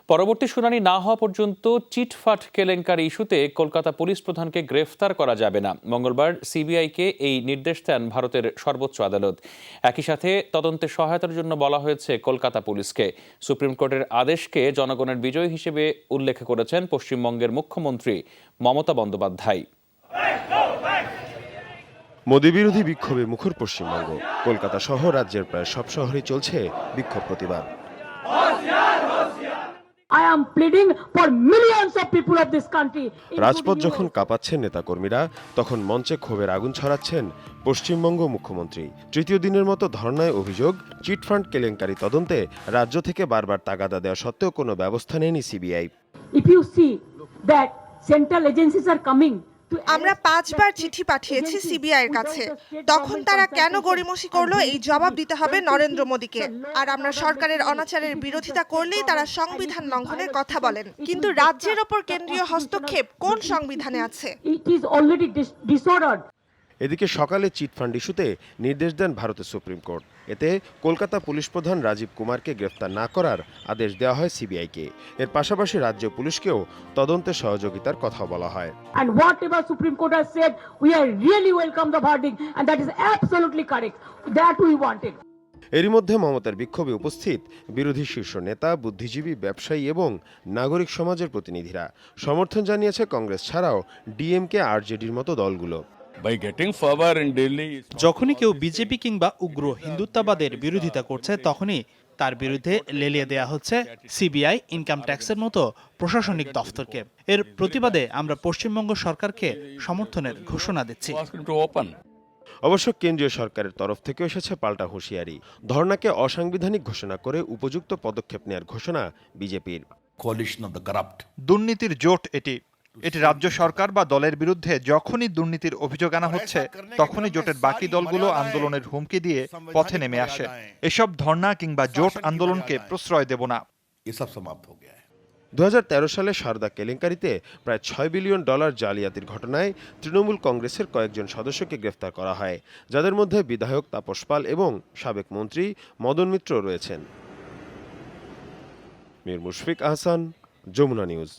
পরবর্তী শুনানি না হওয়া পর্যন্ত চিটফাট কেলেঙ্কারি ইস্যুতে কলকাতা পুলিশ প্রধানকে গ্রেফতার করা যাবে না। মঙ্গলবার সিবিআইকে এই নির্দেশ দেন ভারতের সর্বোচ্চ আদালত। একই সাথে তদন্তে সহায়তার জন্য বলা হয়েছে কলকাতা পুলিশকে। সুপ্রিম কোর্টের আদেশকে জনগণের বিজয় হিসেবে উল্লেখ করেছেন পশ্চিমবঙ্গের মুখ্যমন্ত্রী মমতা বন্দ্যোপাধ্যায়। মোদি বিরোধী বিক্ষোভে মুখর পশ্চিমবঙ্গ। কলকাতা সহ রাজ্যের প্রায় সব শহরেই চলছে বিক্ষোভ প্রতিবাদ। I am pleading for millions of people of this country. রাজপথ যখন কাঁপাচ্ছেন নেতাকর্মীরা, তখন মঞ্চে ক্ষোভের আগুন ছড়াচ্ছেন পশ্চিমবঙ্গ মুখ্যমন্ত্রী। তৃতীয় দিনের মতো ধর্নায় অভিযোগ, চিটফান্ড কেলেঙ্কারি তদন্তে রাজ্য থেকে বারবার তাগাদা দেওয়া সত্ত্বেও কোনো ব্যবস্থা নেয়নি CBI. If you see that central agencies are coming, আমরা 5 বার চিঠি পাঠিয়েছি সিবিআই এর কাছে। তখন তারা কেন গড়িমসি করলো এই জবাব দিতে হবে নরেন্দ্র মোদীকে। আর আমরা সরকারের অনাচারের বিরোধিতা করলেই তারা সংবিধান লঙ্ঘনের কথা বলেন। কিন্তু রাজ্যের ওপর কেন্দ্রীয় হস্তক্ষেপ কোন সংবিধানে আছে? it is already disordered. এদিকে সকালে চিটফান্ড ইস্যুতে নির্দেশ দেন ভারতের সুপ্রিম কোর্ট। এতে কলকাতা পুলিশ প্রধান রাজীব কুমারকে গ্রেফতার না করার আদেশ দেওয়া হয় সিবিআইকে। এর পাশাপাশি রাজ্য পুলিশকেও তদন্তে সহযোগিতার কথা বলা হয়। And whatever Supreme Court has said, we are really welcome the verdict, and that is absolutely correct. That we wanted. এরই মধ্যে মমতার বিক্ষোভে উপস্থিত বিরোধী শীর্ষ নেতা, বুদ্ধিজীবী, ব্যবসায়ী এবং নাগরিক সমাজের প্রতিনিধিরা। সমর্থন জানিয়েছে কংগ্রেস ছাড়াও ডিএমকে, আরজেডির মতো দলগুলো। যখনই কেউ বিজেপি কিংবা উগ্র হিন্দুত্ববাদের বিরোধিতা করছে, তখনই তার বিরুদ্ধে লেলিয়ে দেয়া হচ্ছে সিবিআই, ইনকাম ট্যাক্সের মতো প্রশাসনিক দফতরকে। এর প্রতিবাদে আমরা পশ্চিমবঙ্গ সরকারকে সমর্থনের ঘোষণা দিচ্ছি। অবশ্য কেন্দ্রীয় সরকারের তরফ থেকে এসেছে পাল্টা হুঁশিয়ারি। ধর্নাকে অসাংবিধানিক ঘোষণা করে উপযুক্ত পদক্ষেপ নেওয়ার ঘোষণা বিজেপির। দুর্নীতির জোট এটি রাজ্য সরকার বা দলের বিরুদ্ধে যখনই দুর্নীতির অভিযোগ আনা হচ্ছে, তখনই জোটের বাকি দলগুলো আন্দোলনের হুমকি দিয়ে পথে নেমে আসে। এসব ধর্ণা কিংবা জোট আন্দোলনকে প্রশ্রয় দেব না। 2013 সালে সারদা কেলেঙ্কারিতে প্রায় $6 বিলিয়ন জালিয়াতির ঘটনায় তৃণমূল কংগ্রেসের কয়েকজন সদস্যকে গ্রেফতার করা হয়, যাদের মধ্যে বিধায়ক তাপস পাল এবং সাবেক মন্ত্রী মদন মিত্র রয়েছেন। মীর মুশফিক আহসান, যমুনা নিউজ।